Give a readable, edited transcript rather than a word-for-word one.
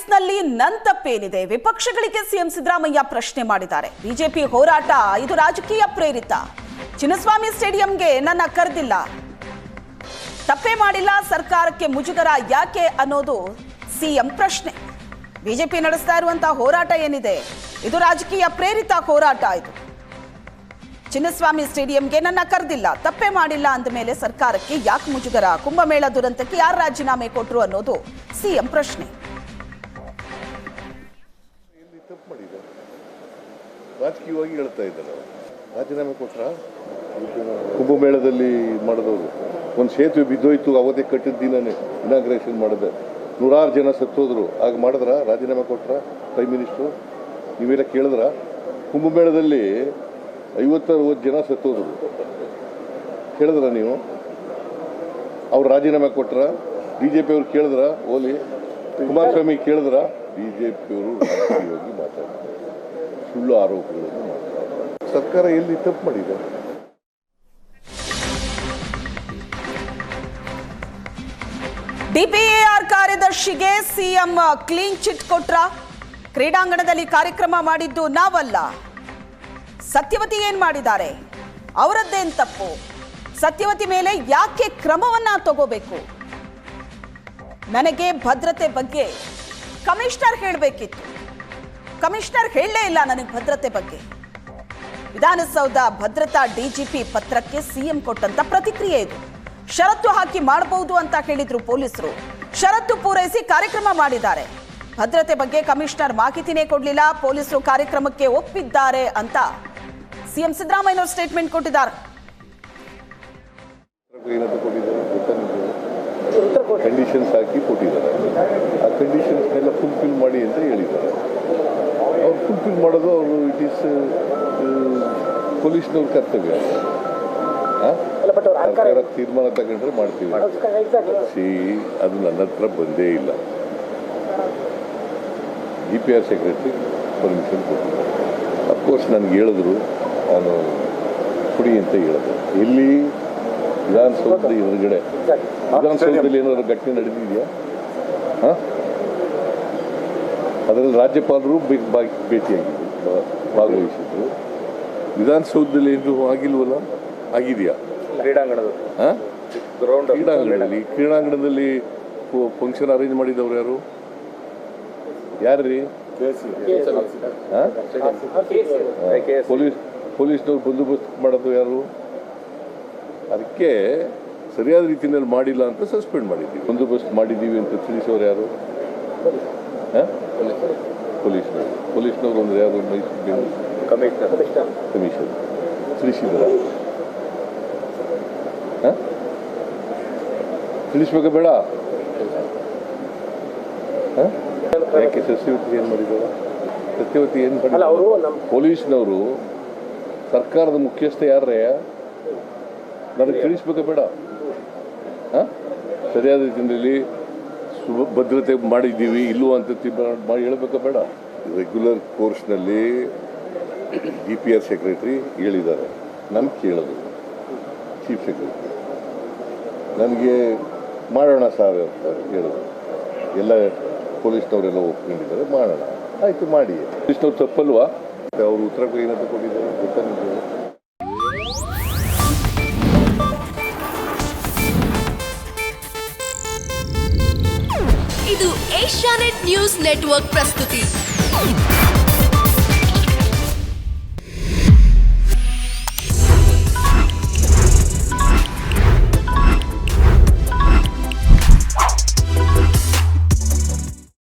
ಕೇಸ್ನಲ್ಲಿ ನನ್ನ ತಪ್ಪೇನಿದೆ? ವಿಪಕ್ಷಗಳಿಗೆ ಸಿಎಂ ಸಿದ್ದರಾಮಯ್ಯ ಪ್ರಶ್ನೆ ಮಾಡಿದ್ದಾರೆ. ಬಿಜೆಪಿ ಹೋರಾಟ ಇದು ರಾಜಕೀಯ ಪ್ರೇರಿತ. ಚಿನ್ನಸ್ವಾಮಿ ಸ್ಟೇಡಿಯಂಗೆ ನನ್ನ ಕರೆದಿಲ್ಲ, ತಪ್ಪೇ ಮಾಡಿಲ್ಲ, ಸರ್ಕಾರಕ್ಕೆ ಮುಜುಗರ ಯಾಕೆ ಅನ್ನೋದು ಸಿಎಂ ಪ್ರಶ್ನೆ. ಬಿಜೆಪಿ ನಡೆಸ್ತಾ ಇರುವಂತಹ ಹೋರಾಟ ಏನಿದೆ ಇದು ರಾಜಕೀಯ ಪ್ರೇರಿತ ಹೋರಾಟ. ಇದು ಚಿನ್ನಸ್ವಾಮಿ ಸ್ಟೇಡಿಯಂಗೆ ನನ್ನ ಕರೆದಿಲ್ಲ, ತಪ್ಪೇ ಮಾಡಿಲ್ಲ ಅಂದ ಮೇಲೆ ಸರ್ಕಾರಕ್ಕೆ ಯಾಕೆ ಮುಜುಗರ? ಕುಂಭಮೇಳ ದುರಂತಕ್ಕೆ ಯಾರು ರಾಜೀನಾಮೆ ಕೊಟ್ಟರು ಅನ್ನೋದು ಸಿಎಂ ಪ್ರಶ್ನೆ. ರಾಜಕೀಯವಾಗಿ ಹೇಳ್ತಾ ಇದ್ದಾರೆ. ರಾಜೀನಾಮೆ ಕೊಟ್ರ ಕುಂಭಮೇಳದಲ್ಲಿ ಮಾಡಿದವರು ಒಂದು ಸೇತುವೆ ಬಿದ್ದೋಯ್ತು, ಅವತ್ತೇ ಕಟ್ಟಿದ ದಿನನೇ ಇನಾಗ್ರೇಷನ್ ಮಾಡಿದೆ, 100 ಜನ ಸತ್ತೋದ್ರು. ಆಗ ಮಾಡಿದ್ರ? ರಾಜೀನಾಮೆ ಕೊಟ್ರ ಪ್ರೈಮ್ ಮಿನಿಸ್ಟ್ರು? ನೀವೆಲ್ಲ ಕೇಳಿದ್ರ? ಕುಂಭಮೇಳದಲ್ಲಿ 50-60 ಜನ ಸತ್ತೋದ್ರು, ಕೇಳಿದ್ರ ನೀವು? ಅವ್ರು ರಾಜೀನಾಮೆ ಕೊಟ್ರ? ಬಿಜೆಪಿ ಅವ್ರು ಕೇಳಿದ್ರ? ಓಲಿ ಕುಮಾರಸ್ವಾಮಿ ಕೇಳಿದ್ರ? ಬಿಜೆಪಿಯವರು ರಾಜಕೀಯವಾಗಿ ಮಾತಾಡ್ತಾರೆ, ಸುಳ್ಳು ಆರೋಪಗಳನ್ನು ಮಾಡ್ತಾರೆ. ಸರ್ಕಾರ ಎಲ್ಲಿ ತಪ್ಪು ಮಾಡಿದೆ? ಡಿಪಿಎಆರ್ ಕಾರ್ಯದರ್ಶಿಗೆ ಸಿಎಂ ಕ್ಲೀನ್ ಚಿಟ್ ಕೊಟ್ರ? ಕ್ರೀಡಾಂಗಣದಲ್ಲಿ ಕಾರ್ಯಕ್ರಮ ಮಾಡಿದ್ದು ನಾವಲ್ಲ, ಸತ್ಯವತಿ ಏನ್ ಮಾಡಿದ್ದಾರೆ? ಅವರದ್ದೇನ್ ತಪ್ಪು? ಸತ್ಯವತಿ ಮೇಲೆ ಯಾಕೆ ಕ್ರಮವನ್ನ ತಗೋಬೇಕು? ನನಗೆ ಭದ್ರತೆ ಬಗ್ಗೆ ಕಮಿಷನರ್ ಹೇಳಬೇಕಿತ್ತು, ಕಮಿಷನರ್ ಹೇಳಲೇ ಇಲ್ಲ ನನಗೆ ಭದ್ರತೆ ಬಗ್ಗೆ. ವಿಧಾನಸೌಧ ಭದ್ರತಾ ಡಿಜಿಪಿ ಪತ್ರಕ್ಕೆ ಸಿಎಂ ಕೊಟ್ಟಂತ ಪ್ರತಿಕ್ರಿಯೆ ಇದು. ಷರತ್ತು ಹಾಕಿ ಮಾಡಬಹುದು ಅಂತ ಹೇಳಿದ್ರು ಪೊಲೀಸರು, ಷರತ್ತು ಪೂರೈಸಿ ಕಾರ್ಯಕ್ರಮ ಮಾಡಿದ್ದಾರೆ. ಭದ್ರತೆ ಬಗ್ಗೆ ಕಮಿಷನರ್ ಮಾಹಿತಿನೇ ಕೊಡಲಿಲ್ಲ, ಪೊಲೀಸರು ಕಾರ್ಯಕ್ರಮಕ್ಕೆ ಒಪ್ಪಿದ್ದಾರೆ ಅಂತ ಸಿಎಂ ಸಿದ್ದರಾಮಯ್ಯ ಸ್ಟೇಟ್ಮೆಂಟ್ ಕೊಟ್ಟಿದ್ದಾರೆ. ಕಂಡೀಷನ್ಸ್ ಹಾಕಿ ಕೊಟ್ಟಿದ್ದಾರೆ, ಆ ಕಂಡೀಷನ್ಸ್ನೆಲ್ಲ ಫುಲ್ಫಿಲ್ ಮಾಡಿ ಅಂತ ಹೇಳಿದ್ದಾರೆ. ಅವ್ರು ಫುಲ್ಫಿಲ್ ಮಾಡೋದು ಅವರು ಇಟ್ ಈಸ್ ಪೊಲೀಸ್ನವ್ರ ಕರ್ತವ್ಯ. ಸರ್ಕಾರ ತೀರ್ಮಾನ ತಗೊಂಡ್ರೆ ಮಾಡ್ತೀವಿ. ಅದು ನನ್ನ ಹತ್ರ ಬಂದೇ ಇಲ್ಲ. DPR ಸೆಕ್ರೆಟರಿ ಪರ್ಮಿಷನ್ ಕೊಟ್ಟಿದ್ದಾರೆ. ಅಫ್ಕೋರ್ಸ್ ನನಗೆ ಹೇಳಿದ್ರು, ನಾನು ಕೊಡಿ ಅಂತ ಹೇಳಿದೆ. ಎಲ್ಲಿ? ವಿಧಾನಸೌಧದ ಎದುರುಗಡೆ. ವಿಧಾನಸೌಧದಲ್ಲಿ ಏನಾದ್ರು ಘಟನೆ ನಡೆದಿದೆಯಾ? ಅದರಲ್ಲಿ ರಾಜ್ಯಪಾಲರು ಭೇಟಿಯಾಗಿದ್ರು, ಭಾಗವಹಿಸಿದ್ರು. ವಿಧಾನಸೌಧದಲ್ಲಿ ಏನು ಆಗಿಲ್ವಲ್ಲ? ಆಗಿದೆಯಾ? ಕ್ರೀಡಾಂಗಣದಲ್ಲಿ ಫಂಕ್ಷನ್ ಅರೇಂಜ್ ಮಾಡಿದವ್ರು ಯಾರು? ಯಾರ್ರೀ? ಪೊಲೀಸ್ನವ್ರು ಬಂದೋಬಸ್ತ್ ಮಾಡೋದು ಯಾರು? ಅದಕ್ಕೆ ಸರಿಯಾದ ರೀತಿಯಲ್ಲಿ ಮಾಡಿಲ್ಲ ಅಂತ ಸಸ್ಪೆಂಡ್ ಮಾಡಿದ್ದೀವಿ. ಬಂದೋಬಸ್ತ್ ಮಾಡಿದ್ದೀವಿ ಅಂತ ತಿಳಿಸೋರು ಯಾರು? ಪೊಲೀಸ್ನವ್ರು ಅಂದ್ರೆ ಯಾರು? ಮೈಸೂರು ಕಮಿಷನ್ ತಿಳಿಸಿದ್ರ? ತಿಳಿಸ್ಬೇಕ ಬೇಡ? ಯಾಕೆ ಸತ್ಯವತಿ ಏನ್ ಮಾಡಿದಾರ? ಸತ್ಯವತಿ ಏನ್ ಮಾಡಿಲ್ಲ? ಪೊಲೀಸ್ನವರು ಸರ್ಕಾರದ ಮುಖ್ಯಸ್ಥ ಯಾರೇ? ನನಗೆ ತಿಳಿಸ್ಬೇಕ ಬೇಡ? ಸರಿಯಾದ ರೀತಿಯಲ್ಲಿ ಭದ್ರತೆ ಮಾಡಿದ್ದೀವಿ ಇಲ್ಲವೋ ಅಂತ ಮಾಡಿ ಹೇಳಬೇಕ ಬೇಡ? ರೆಗ್ಯುಲರ್ ಕೋರ್ಸ್ನಲ್ಲಿ DPR ಸೆಕ್ರೆಟರಿ ಹೇಳಿದ್ದಾರೆ, ನನ್ಗೆ ಕೇಳೋದು ಚೀಫ್ ಸೆಕ್ರೆಟರಿ, ನನಗೆ ಮಾಡೋಣ ಸಾರ್ ಅಂತ ಹೇಳೋದು. ಎಲ್ಲ ಪೊಲೀಸ್ನವರೆಲ್ಲ ಒಪ್ಕೊಂಡಿದ್ದಾರೆ, ಮಾಡೋಣ, ಆಯಿತು ಮಾಡಿ. ಪೊಲೀಸ್ನವ್ರು ತಪ್ಪಲ್ವಾ? ಅವರು ಉತ್ತರ ಏನಂತ ಕೊಟ್ಟಿದ್ದಾರೆ ಗೊತ್ತಾ ನಿಮಗೆ? ಇದು ಏಷ್ಯಾನೆಟ್ ನ್ಯೂಸ್ ನೆಟ್ವರ್ಕ್ ಪ್ರಸ್ತುತಿ.